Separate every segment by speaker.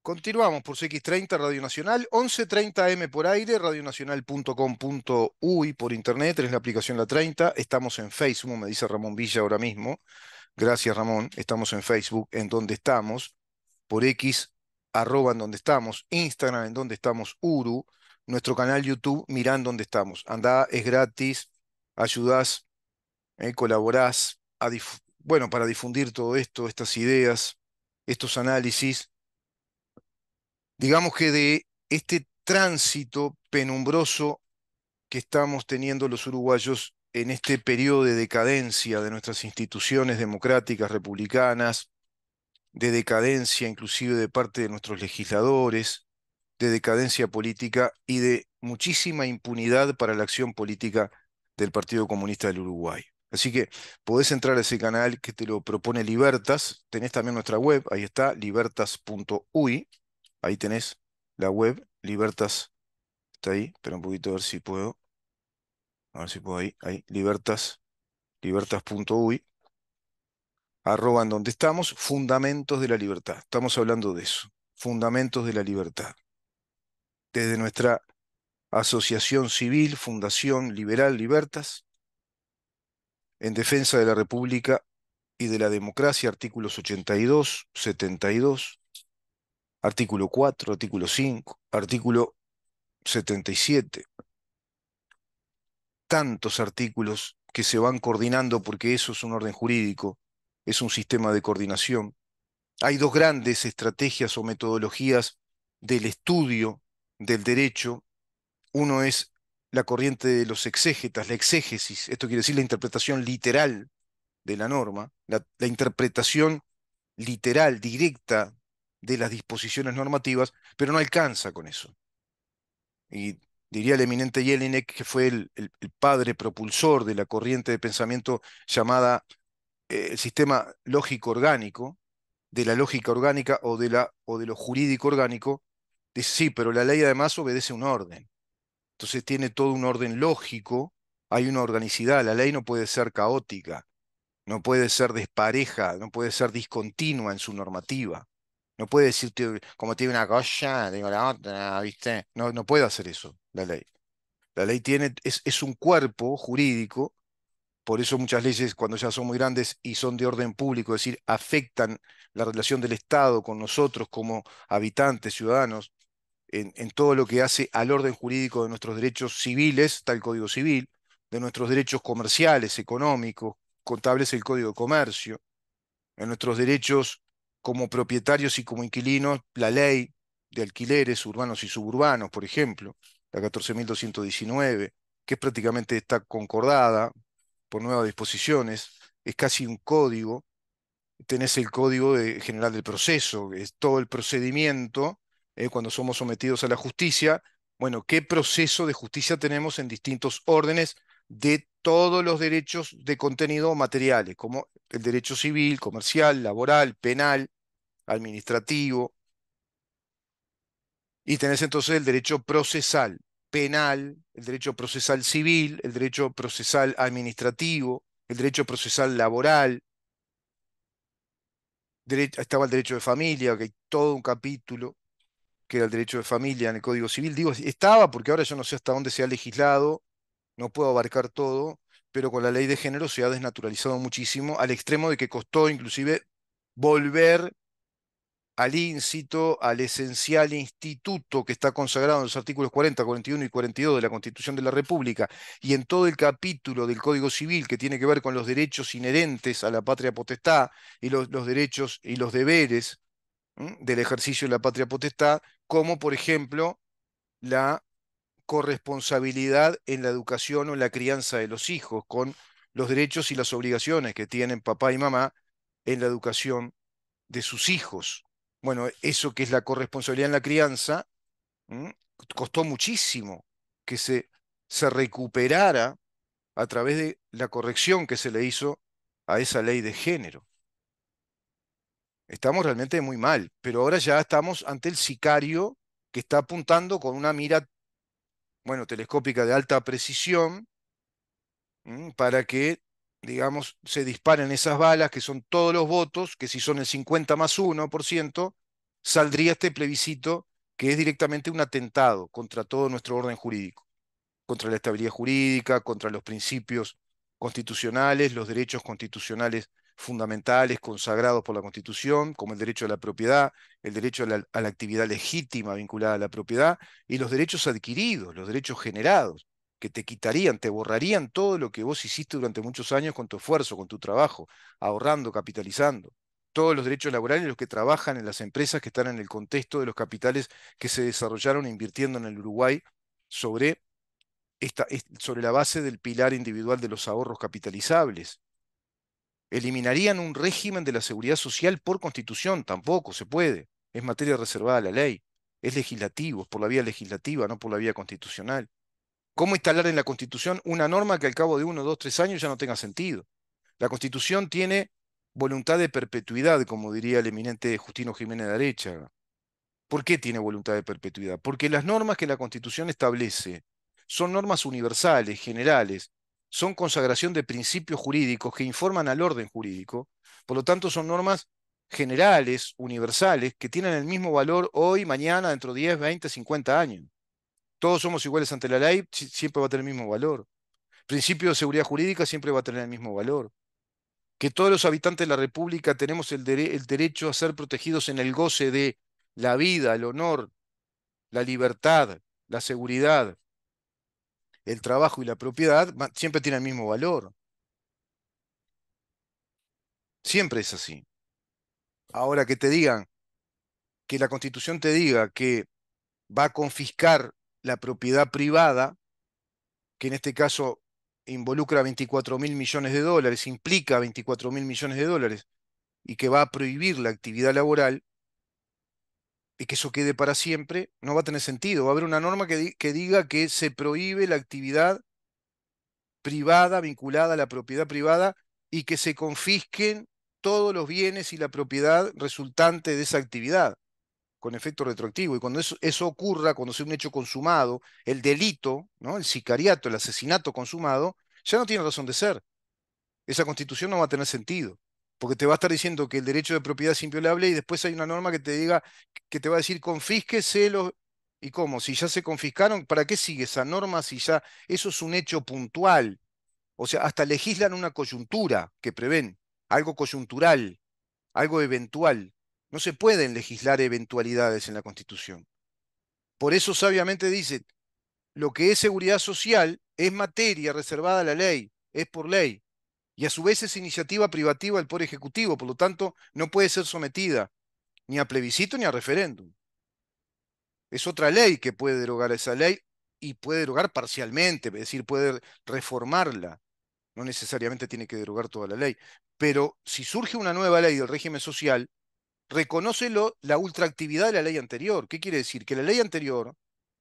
Speaker 1: Continuamos por CX30 Radio Nacional, 11:30 AM por aire, radionacional.com.uy por internet, tenés la aplicación La 30, estamos en Facebook, me dice Ramón Villa ahora mismo. Gracias, Ramón. Estamos en Facebook, en donde estamos, por X, arroba en donde estamos, Instagram en donde estamos, Uru, nuestro canal YouTube, mirá en donde estamos. Andá, es gratis, ayudás, colaborás, bueno, para difundir todo esto, estas ideas, estos análisis. Digamos que de este tránsito penumbroso que estamos teniendo los uruguayos en este periodo de decadencia de nuestras instituciones democráticas, republicanas, de decadencia inclusive de parte de nuestros legisladores, de decadencia política y de muchísima impunidad para la acción política del Partido Comunista del Uruguay. Así que podés entrar a ese canal que te lo propone Libertas, tenés también nuestra web, ahí está, libertas.uy, ahí tenés la web, Libertas, está ahí, espera un poquito a ver si puedo, a ver si puedo ahí, Libertas, libertas.uy, arroba en donde estamos, fundamentos de la libertad. Estamos hablando de eso, fundamentos de la libertad. Desde nuestra asociación civil, Fundación Liberal Libertas, en defensa de la República y de la democracia, artículos 82, 72, artículo 4, artículo 5, artículo 77, tantos artículos que se van coordinando porque eso es un orden jurídico, es un sistema de coordinación. Hay dos grandes estrategias o metodologías del estudio del derecho. Uno es la corriente de los exégetas, la exégesis, esto quiere decir la interpretación literal de la norma, la interpretación literal, directa de las disposiciones normativas, pero no alcanza con eso. Y diría el eminente Jelinek, que fue el padre propulsor de la corriente de pensamiento llamada el sistema lógico orgánico, de la lógica orgánica o de lo jurídico orgánico, dice, sí, pero la ley además obedece un orden. Entonces tiene todo un orden lógico, hay una organicidad, la ley no puede ser caótica, no puede ser despareja, no puede ser discontinua en su normativa. No puede decirte, como tiene una cosa, digo la otra, ¿viste? No, no puede hacer eso, la ley. La ley es un cuerpo jurídico, por eso muchas leyes, cuando ya son muy grandes y son de orden público, es decir, afectan la relación del Estado con nosotros como habitantes, ciudadanos, en todo lo que hace al orden jurídico de nuestros derechos civiles, está el Código Civil, de nuestros derechos comerciales, económicos, contables, el Código de Comercio, en nuestros derechos como propietarios y como inquilinos, la ley de alquileres urbanos y suburbanos, por ejemplo, la 14.219, que prácticamente está concordada por nuevas disposiciones, es casi un código. Tenés el General del Proceso, que es todo el procedimiento cuando somos sometidos a la justicia. Bueno, ¿qué proceso de justicia tenemos en distintos órdenes de todos los derechos de contenido materiales, como el derecho civil, comercial, laboral, penal, administrativo? Y tenés entonces el derecho procesal penal, el derecho procesal civil, el derecho procesal administrativo, el derecho procesal laboral. Estaba el derecho de familia, que hay todo un capítulo que era el derecho de familia en el Código Civil. Digo, estaba porque ahora yo no sé hasta dónde se ha legislado, no puedo abarcar todo, pero con la ley de género se ha desnaturalizado muchísimo, al extremo de que costó inclusive volver al íncito, al esencial instituto que está consagrado en los artículos 40, 41 y 42 de la Constitución de la República y en todo el capítulo del Código Civil que tiene que ver con los derechos inherentes a la patria potestad y los derechos y los deberes del ejercicio de la patria potestad, como por ejemplo la corresponsabilidad en la educación o en la crianza de los hijos, con los derechos y las obligaciones que tienen papá y mamá en la educación de sus hijos. Bueno, eso que es la corresponsabilidad en la crianza, ¿m? Costó muchísimo que se recuperara a través de la corrección que se le hizo a esa ley de género. Estamos realmente muy mal, pero ahora ya estamos ante el sicario que está apuntando con una mira, bueno, telescópica de alta precisión, para que, digamos, se disparen esas balas, que son todos los votos, que si son el 50 más 1%, saldría este plebiscito que es directamente un atentado contra todo nuestro orden jurídico, contra la estabilidad jurídica, contra los principios constitucionales, los derechos constitucionales fundamentales consagrados por la Constitución, como el derecho a la propiedad, el derecho a la actividad legítima vinculada a la propiedad y los derechos adquiridos, los derechos generados, que te quitarían, te borrarían todo lo que vos hiciste durante muchos años con tu esfuerzo, con tu trabajo, ahorrando, capitalizando. Todos los derechos laborales, los que trabajan en las empresas que están en el contexto de los capitales que se desarrollaron invirtiendo en el Uruguay sobre sobre la base del pilar individual de los ahorros capitalizables. Eliminarían un régimen de la seguridad social por constitución, tampoco se puede. Es materia reservada a la ley. Es legislativo, es por la vía legislativa, no por la vía constitucional. ¿Cómo instalar en la Constitución una norma que al cabo de 1, 2, 3 años ya no tenga sentido? La Constitución tiene voluntad de perpetuidad, como diría el eminente Justino Jiménez de Arechaga. ¿Por qué tiene voluntad de perpetuidad? Porque las normas que la Constitución establece son normas universales, generales, son consagración de principios jurídicos que informan al orden jurídico, por lo tanto son normas generales, universales, que tienen el mismo valor hoy, mañana, dentro de 10, 20, 50 años. Todos somos iguales ante la ley, siempre va a tener el mismo valor. Principio de seguridad jurídica siempre va a tener el mismo valor. Que todos los habitantes de la República tenemos el derecho a ser protegidos en el goce de la vida, el honor, la libertad, la seguridad, el trabajo y la propiedad, siempre tienen el mismo valor. Siempre es así. Ahora que te digan, que la Constitución te diga que va a confiscar la propiedad privada, que en este caso involucra 24.000 millones de dólares, implica 24.000 millones de dólares, y que va a prohibir la actividad laboral, y que eso quede para siempre, no va a tener sentido. Va a haber una norma que diga que se prohíbe la actividad privada vinculada a la propiedad privada y que se confisquen todos los bienes y la propiedad resultante de esa actividad, con efecto retroactivo. Y cuando eso ocurra, cuando sea un hecho consumado, el delito, ¿no? El sicariato, el asesinato consumado, ya no tiene razón de ser. Esa constitución no va a tener sentido, porque te va a estar diciendo que el derecho de propiedad es inviolable y después hay una norma que te diga, que te va a decir confísqueselos. ¿Y cómo? Si ya se confiscaron, ¿para qué sigue esa norma si ya eso es un hecho puntual? O sea, hasta legislan una coyuntura que prevén, algo coyuntural, algo eventual. No se pueden legislar eventualidades en la Constitución. Por eso sabiamente dice, lo que es seguridad social es materia reservada a la ley, es por ley. Y a su vez es iniciativa privativa del Poder Ejecutivo, por lo tanto no puede ser sometida ni a plebiscito ni a referéndum. Es otra ley que puede derogar esa ley y puede derogar parcialmente, es decir, puede reformarla. No necesariamente tiene que derogar toda la ley. Pero si surge una nueva ley del régimen social, reconoce la ultraactividad de la ley anterior. ¿Qué quiere decir? Que la ley anterior,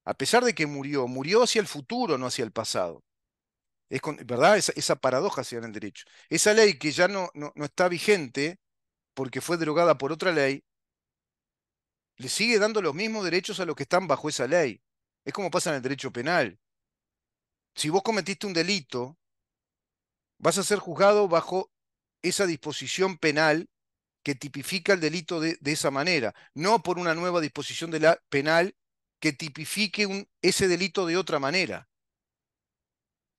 Speaker 1: a pesar de que murió hacia el futuro, no hacia el pasado. ¿Verdad? Esa paradoja se da en el derecho. Esa ley que ya no está vigente porque fue derogada por otra ley, le sigue dando los mismos derechos a los que están bajo esa ley. Es como pasa en el derecho penal. Si vos cometiste un delito, vas a ser juzgado bajo esa disposición penal que tipifica el delito de esa manera, no por una nueva disposición de la penal que tipifique ese delito de otra manera.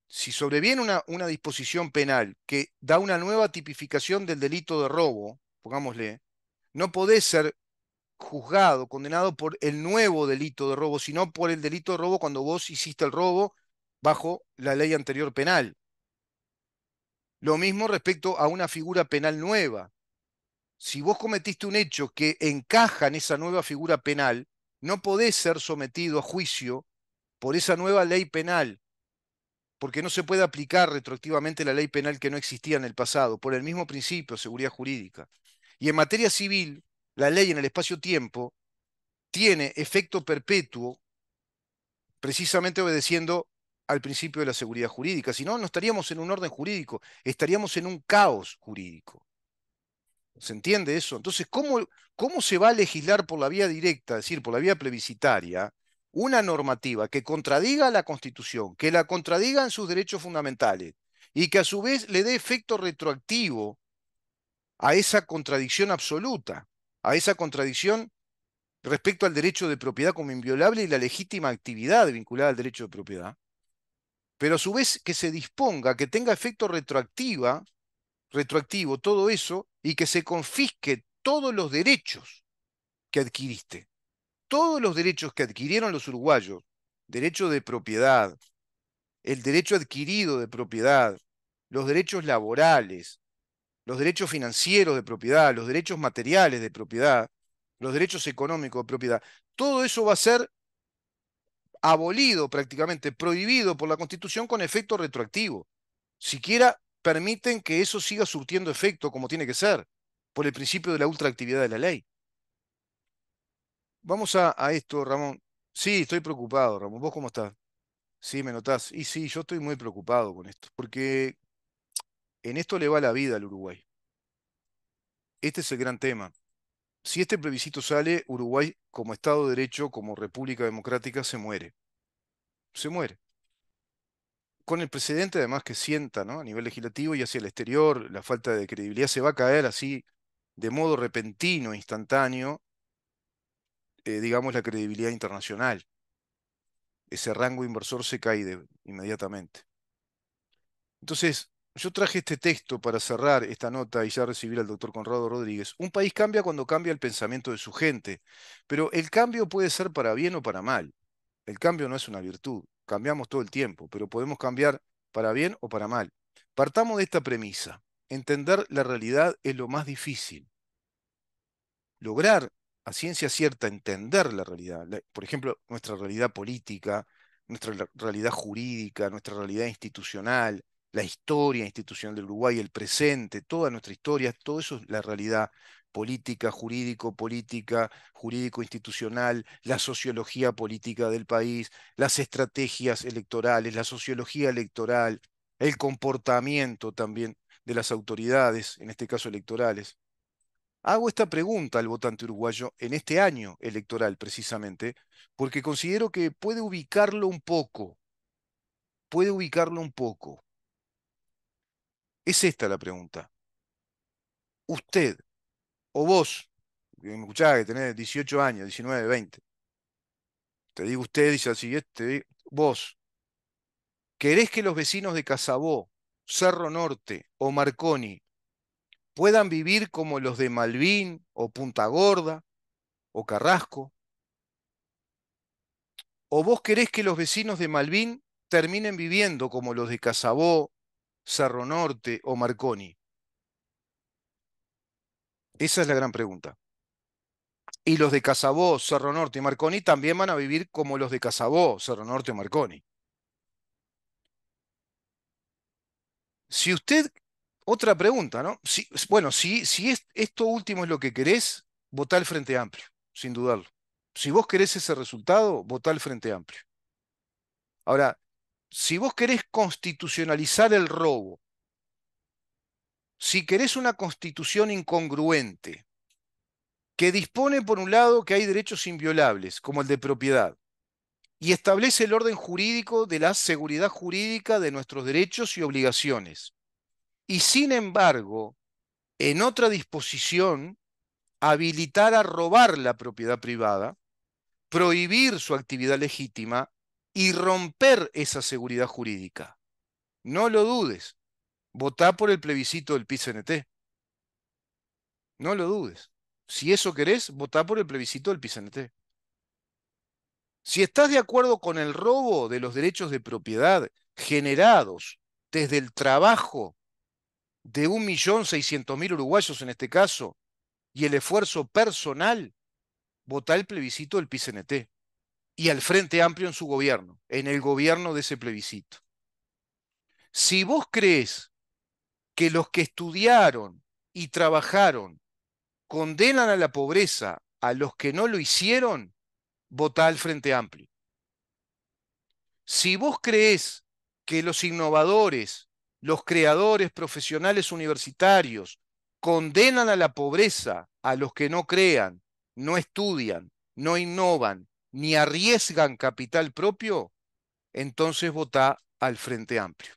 Speaker 1: Si sobreviene una disposición penal que da una nueva tipificación del delito de robo, pongámosle, no podés ser juzgado, condenado por el nuevo delito de robo, sino por el delito de robo cuando vos hiciste el robo bajo la ley anterior penal. Lo mismo respecto a una figura penal nueva. Si vos cometiste un hecho que encaja en esa nueva figura penal, no podés ser sometido a juicio por esa nueva ley penal, porque no se puede aplicar retroactivamente la ley penal que no existía en el pasado, por el mismo principio de seguridad jurídica. Y en materia civil, la ley en el espacio-tiempo tiene efecto perpetuo precisamente obedeciendo al principio de la seguridad jurídica. Si no, no estaríamos en un orden jurídico, estaríamos en un caos jurídico. ¿Se entiende eso? Entonces, ¿cómo se va a legislar por la vía directa, es decir, por la vía plebiscitaria, una normativa que contradiga la Constitución, que la contradiga en sus derechos fundamentales y que a su vez le dé efecto retroactivo a esa contradicción absoluta, a esa contradicción respecto al derecho de propiedad como inviolable y la legítima actividad vinculada al derecho de propiedad, pero a su vez que se disponga, que tenga efecto retroactivo todo eso y que se confisque todos los derechos que adquiriste, todos los derechos que adquirieron los uruguayos, derecho de propiedad, el derecho adquirido de propiedad, los derechos laborales, los derechos financieros de propiedad, los derechos materiales de propiedad, los derechos económicos de propiedad, todo eso va a ser abolido prácticamente, prohibido por la Constitución con efecto retroactivo. Siquiera permiten que eso siga surtiendo efecto como tiene que ser, por el principio de la ultraactividad de la ley. Vamos a esto, Ramón. Sí, estoy preocupado, Ramón. ¿Vos cómo estás? Sí, me notás. Y sí, yo estoy muy preocupado con esto, porque en esto le va la vida al Uruguay. Este es el gran tema. Si este plebiscito sale, Uruguay como Estado de Derecho, como República Democrática, se muere. Se muere. Con el precedente además que sienta, ¿no? A nivel legislativo y hacia el exterior, la falta de credibilidad se va a caer así de modo repentino, instantáneo, digamos, la credibilidad internacional. Ese rango inversor se cae inmediatamente. Entonces, yo traje este texto para cerrar esta nota y ya recibir al doctor Conrado Rodríguez. Un país cambia cuando cambia el pensamiento de su gente, pero el cambio puede ser para bien o para mal. El cambio no es una virtud, cambiamos todo el tiempo, pero podemos cambiar para bien o para mal. Partamos de esta premisa. Entender la realidad es lo más difícil. Lograr a ciencia cierta entender la realidad, por ejemplo, nuestra realidad política, nuestra realidad jurídica, nuestra realidad institucional, la historia institucional del Uruguay, el presente, toda nuestra historia, todo eso es la realidad política, jurídico-política, jurídico-institucional, la sociología política del país, las estrategias electorales, la sociología electoral, el comportamiento también de las autoridades, en este caso electorales. Hago esta pregunta al votante uruguayo en este año electoral precisamente, porque considero que puede ubicarlo un poco. Es esta la pregunta. Usted o vos, que me escuchaba que tenés 18 años, 19, 20, te digo usted, dice así, vos, ¿querés que los vecinos de Casabó, Cerro Norte o Marconi puedan vivir como los de Malvin o Punta Gorda o Carrasco? ¿O vos querés que los vecinos de Malvin terminen viviendo como los de Casabó, Cerro Norte o Marconi? Esa es la gran pregunta. Y los de Casabó, Cerro Norte y Marconi también van a vivir como los de Casabó, Cerro Norte o Marconi. Si usted, otra pregunta, ¿no? Bueno, si esto último es lo que querés, votá el Frente Amplio, sin dudarlo. Si vos querés ese resultado, votá el Frente Amplio. Ahora, si vos querés constitucionalizar el robo, si querés una constitución incongruente, que dispone, por un lado, que hay derechos inviolables, como el de propiedad, y establece el orden jurídico de la seguridad jurídica de nuestros derechos y obligaciones. Y sin embargo, en otra disposición, habilitar a robar la propiedad privada, prohibir su actividad legítima y romper esa seguridad jurídica. No lo dudes, votá por el plebiscito del PIT-CNT. No lo dudes. Si eso querés, votá por el plebiscito del PIT-CNT. Si estás de acuerdo con el robo de los derechos de propiedad generados desde el trabajo de 1.600.000 uruguayos en este caso y el esfuerzo personal, votá el plebiscito del PIT-CNT y al Frente Amplio en su gobierno, en el gobierno de ese plebiscito. Si vos crees que los que estudiaron y trabajaron condenan a la pobreza a los que no lo hicieron, votá al Frente Amplio. Si vos creés que los innovadores, los creadores profesionales universitarios condenan a la pobreza a los que no crean, no estudian, no innovan, ni arriesgan capital propio, entonces votá al Frente Amplio.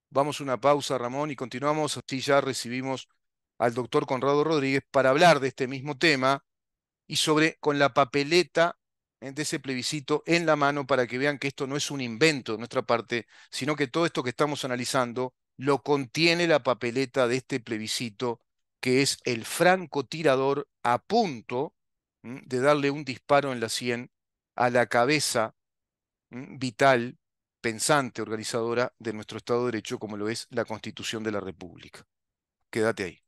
Speaker 1: Vamos a una pausa, Ramón, y continuamos. Así ya recibimos al doctor Conrado Rodríguez para hablar de este mismo tema y con la papeleta de ese plebiscito en la mano para que vean que esto no es un invento de nuestra parte, sino que todo esto que estamos analizando lo contiene la papeleta de este plebiscito, que es el francotirador a punto de darle un disparo en la sien a la cabeza vital, pensante, organizadora de nuestro Estado de Derecho, como lo es la Constitución de la República. Quédate ahí.